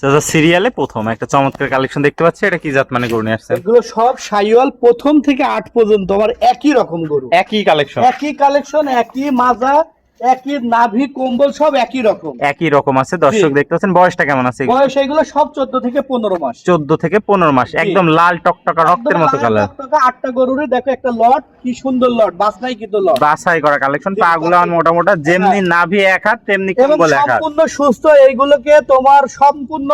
দাদা সিরিয়ালে প্রথম একটা চমৎকার কালেকশন দেখতে পাচ্ছি, এটা কি জাত মানে গরু নিয়ে আসছেন? এগুলো সব সাইওয়াল প্রথম থেকে 8 পর্যন্ত আমার একই রকম গরু, একই কালেকশন, একই কালেকশন, একই মাজা, একই নাভি কম্বল, সব একই রকম। একই রকম আছে। দর্শক জি। দেখতে পাচ্ছেন, বয়সটা কেমন আছে? বয়স এগুলো সব 14 থেকে 15 মাস। 14 থেকে 15 মাস, জি। একদম লাল টকটকা রক্তের মতো কালার। 8টা গরুরে দেখো একটা লট, কি সুন্দর লট, বাসনাই কিন্তু লট। বাছাই করা কালেকশন, জি, পাগুলো মোটা মোটা, যেমনি নাভি এক হাত তেমনি এবং কম্বল এক হাত। সম্পূর্ণ সুস্থ, এইগুলোকে তোমার সম্পূর্ণ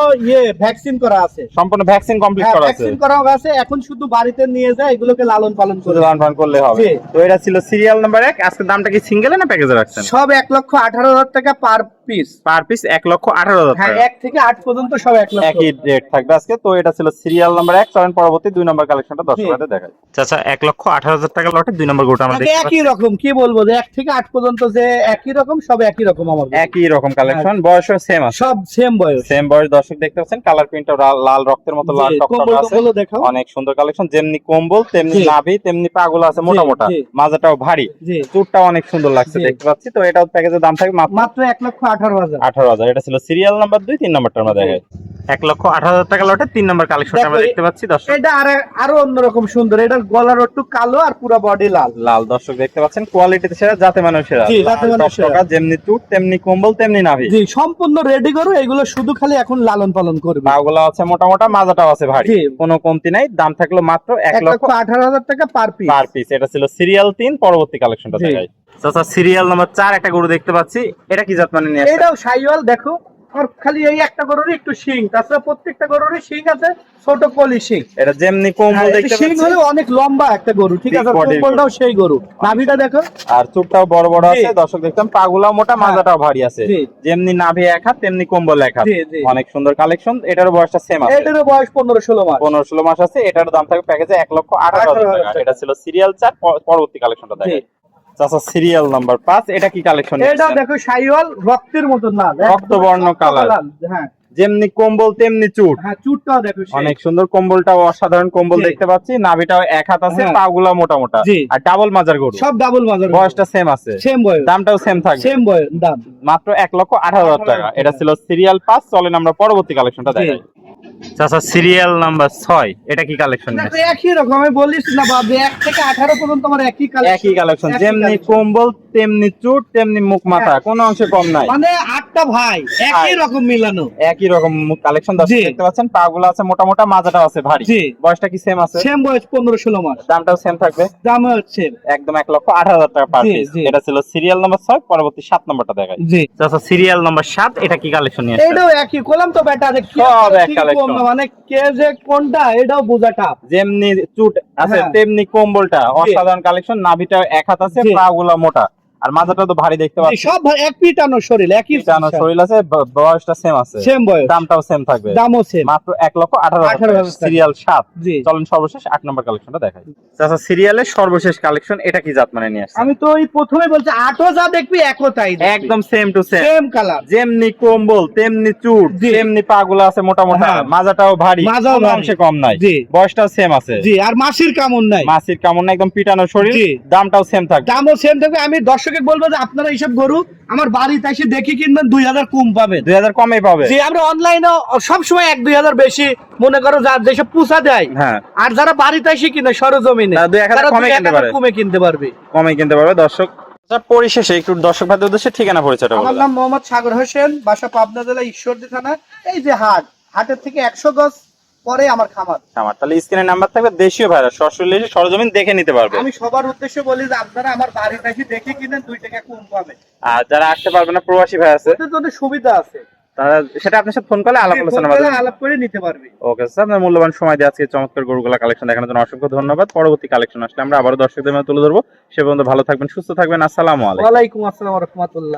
ভ্যাকসিন করা আছে। সম্পূর্ণ ভ্যাকসিন কমপ্লিট হ্যাঁ, করা আছে। ভ্যাকসিন করা আছে, এখন শুধু বাড়িতে নিয়ে যায় এগুলোকে লালন পালন করে। লালন পালন করলে হবে। জি। তো এটা ছিল সিরিয়াল নাম্বার 1। আজকে দামটা কি সিঙ্গেলে না প্যাকেজে রাখছেন? সব 1,18,000 টাকা পার পিস। পার পিস 1,18,000 হ্যাঁ, টাকা। 1 থেকে 8 পর্যন্ত সব 1 লক্ষ। একই রেট থাকবে আজকে। তো এটা ছিল সিরিয়াল নাম্বার 1। চলেন পরবর্তী 2 নম্বর কালেকশনটা দর্শকদের দেখাই। চাচা 1,18,000 টাকা লটে 2 নম্বর গরুটা আমরা আগে দেখতে একই পাচ্ছি। রকম, কি বলবো, যে 1 থেকে 8 পর্যন্ত যে একই রকম, সব একই রকম আমার কাছে। একই রকম কালেকশন, বয়সও সেম আছে। সব সেম বয়স। সেম বয়স। দর্শক দেখতে পাচ্ছেন কালার প্রিন্টটা লাল রক্তের মতো লাল জি, টকটকা কম্বল আছে। টম্বলও দেখাও। অনেক সুন্দর কালেকশন, যেমনি কম্বল তেমনি জি। নাভি তেমনি পাগুলো আছে মোটা জি, মোটা, জি। মাজাটাও ভারী, জি। চুটটাও অনেক সুন্দর লাগছে জি। দেখতে পাচ্ছি। তো এটাও প্যাকেজের দাম থাকবে মাত্র মাত্র 1,18,000। 18,000। এটা ছিল সিরিয়াল নাম্বার 2। 3 নম্বরটা আমরা জি। দেখাই। 1,18,000 টাকা লটে 3 নম্বর কালেকশনটা আমরা দেখো, দেখতে পাচ্ছি দর্শক। এটা আরো অন্যরকম সুন্দর। এটার গলার একটু কালো আর পুরো বডি লাল। লাল। দর্শক দেখতে পাচ্ছেন কোয়ালিটিতে সেরা, জাতে মানের সেরা। জি, জাতে লাল মানের সেরা। টকটকা, যেমনি চুট তেমনি কম্বল তেমনি নাভি। জি, সম্পূর্ণ রেডি করো, এগুলো শুধু খালি এখন লালন পালন করবে। পাগুলো আছে মোটা মোটা, মাজাটাও আছে ভারী, জি। কোনো কমতি নাই। দাম থাকলো মাত্র 1,18,000 টাকা পার পিস। Per piece. এটা ছিল সিরিয়াল 3। পরবর্তী কালেকশনটা জি। দেখাই। আচ্ছা সিরিয়াল নাম্বার 4 একটা গরু দেখতে পাচ্ছি, এটা কি জাত মানে নিয়ে আসছেন? এটাও সাইওয়াল, দেখো আর খালি এই একটা গরুরই একটু শিং, তাছাড়া প্রত্যেকটা গরুরই শিং আছে, ছোট পলি শিং। এটা যেমনি কম্বল দেখতে শিং পাচ্ছি, হলে অনেক লম্বা একটা গরু, ঠিক Big আছে, body কম্বলটাও সেই গরু, নাভিটা দেখো। আর চুটটাও বড় বড় জি। আছে। দর্শক দেখতাম পাগুলাও মোটা, হ্যাঁ। মাজাটাও ভারী আছে। জি। যেমনি নাভি এক হাত তেমনি কম্বল এক হাত। জি, জি। অনেক সুন্দর কালেকশন। এটারও বয়সটা সেম আছে, এটারও বয়স 15-16 মাস। 15-16 মাস আছে। এটার দাম থাকবে প্যাকেজে 1,18,000 টাকা। টাকা। এটা ছিল সিরিয়াল 4। পরবর্তী কালেকশনটা দেখাই। আচ্ছা সিরিয়াল নাম্বার 5। এটা কি কালেকশন? এটাও দেখো সাইওয়াল, রক্তের মতন লাল, রক্তবর্ণ কালার। হ্যাঁ যেমনি কম্বল তেমনি চুট। হ্যাঁ, চুটটাও দেখো সেই। অনেক সুন্দর। কম্বলটাও অসাধারণ কম্বল জি। দেখতে পাচ্ছি। নাভিটাও এক হাত আছে, হ্যাঁ। পাগুলা মোটা মোটা, জি। আর ডাবল মাজার গরু। সব ডাবল মাজার, বয়সটা সেম আছে, সেম বয়স, দামটাও সেম থাকবে সেম বয়স, দাম মাত্র 1,18,000 টাকা। এটা ছিল সিরিয়াল 5। চলেন আমরা পরবর্তী কালেকশনটা জি। দেখাই। আচ্ছা সিরিয়াল নাম্বার 6। এটা কি কালেকশন? দেখো একই রকম, আমি বলিস না বাবা, 1 থেকে 18 পর্যন্ত আমার একই কালেকশন। একই কালেকশন, একই যেমনি collection। কম্বল তেমনি চুট তেমনি মুখ মাথা, হ্যাঁ। কোনো অংশে কম নাই। মানে 8টা ভাই একই রকম মিলানো। একই রকম কালেকশন দর্শক জি। দেখতে পাচ্ছেন। পাগুলো আছে মোটা মোটা, মাজাটাও আছে ভারী। জি। বয়সটা কি সেম আছে? সেম বয়স, 15-16 মাস। দামটাও সেম থাকবে দাম হচ্ছে একদম 1,18,000 টাকা পার জি, পিস। জি। এটা ছিল সিরিয়াল নাম্বার 6। পরবর্তী 7 নম্বরটা দেখাই। জি। আচ্ছা সিরিয়াল নাম্বার 7। এটা কি কালেকশন নিয়ে আসছেন? এটাও একই কলাম তো বেটা, যে কি সব এক কি collection। কম, মানে কে যে কোনটা এটাও বোঝা টাফ। যেমনি চুট আছে হ্যাঁ। তেমনি কম্বলটা অসাধারণ কালেকশন। নাভিটা এক হাত আছে, জি। পাগুলা মোটা, আর মাজাটা তো ভারী দেখতে পাচ্ছি। সব ভাই এক পিটানো শরীর, একই জানো শরীর আছে, বয়সটা সেম আছে, সেম বয়স, দামটাও সেম থাকবে দামও সেম। মাত্র 1,18,000 টাকা। 18,000 টাকা। সিরিয়াল 7। জি। চলেন সর্বশেষ 8 নম্বর কালেকশনটা দেখাই। আচ্ছা সিরিয়ালের সর্বশেষ কালেকশন, এটা কি জাত মানে নিয়ে আসছেন? আমি তো ওই প্রথমে বলছি, 8ও যা দেখবি একও তাই দেখবি। একদম same to same, same colour. যেমনি কম্বল তেমনি চুট জি। তেমনি পাগুলা আছে মোটা মোটা, হ্যাঁ। মাজাটাও ভারী, মাজাও কোনো ভারী। অংশে কম নাই। জি। বয়সটাও সেম আছে। জি, আর মাসির কামড় নাই, মাসির কামড় না, একদম পিটানো শরীর। জি। দামটাও সেম থাকবে। দামও সেম থাকবে। আমি দর্শকে বলবো যে আপনারা এইসব গরু আমার বাড়িতে এসে দেখে কিনবেন, 2,000 কম পাবেন। 2,000 কমই পাবে। যে আমরা অনলাইনে সবসময় 1-2,000 বেশি মনে করো, যার যেসব পুষা দেয়, হ্যাঁ। আর যারা বাড়িতে এসে কিনে সরজমিনে, তারা 2-1,000 তারা কমে 2-1,000 কিনতে পারে। কমে কিনতে পারবে। কমই কিনতে পারবে দর্শক। আচ্ছা, পরিশেষে একটু দর্শক ভাইদের উদ্দেশ্যে ঠিকানা পরিচয়টা আমার বলবেন। নাম মোহাম্মদ সাগর হোসেন, বাসা পাবনা জেলা ঈশ্বরদী থানা। এই যে হাটের থেকে 100 গজ পরে আমার খামার। আমার তাহলে স্ক্রিনে নাম্বার থাকবে, দেশীয় ভাইরা সরাসরি এসে সরজমিন দেখে নিতে পারবে। আমি সবার উদ্দেশ্যে বলি যে আপনারা আমার বাড়িতে এসে দেখে কিনেন, 2 টাকা কম পাবেন। আর যারা আসতে পারবে না, প্রবাসী ভাই আছে, ওদের জন্য সুবিধা আছে, তারা সেটা আপনার সাথে ফোন করলে আলাপ আলোচনা ফোন করে হবে। আলাপ করে নিতে পারবে। ওকে স্যার, আপনার মূল্যবান সময় দিয়ে আজকে চমৎকার গরুগুলা কালেকশন দেখানোর জন্য অসংখ্য ধন্যবাদ। পরবর্তী কালেকশন আসলে আমরা আবারও দর্শকদের মধ্যে তুলে ধরবো। সে পর্যন্ত ভালো থাকবেন, সুস্থ থাকবেন। আসসালামু আলাইকুম। ওয়ালাইকুম আসসালাম ওয়া রাহমাতুল্লাহ।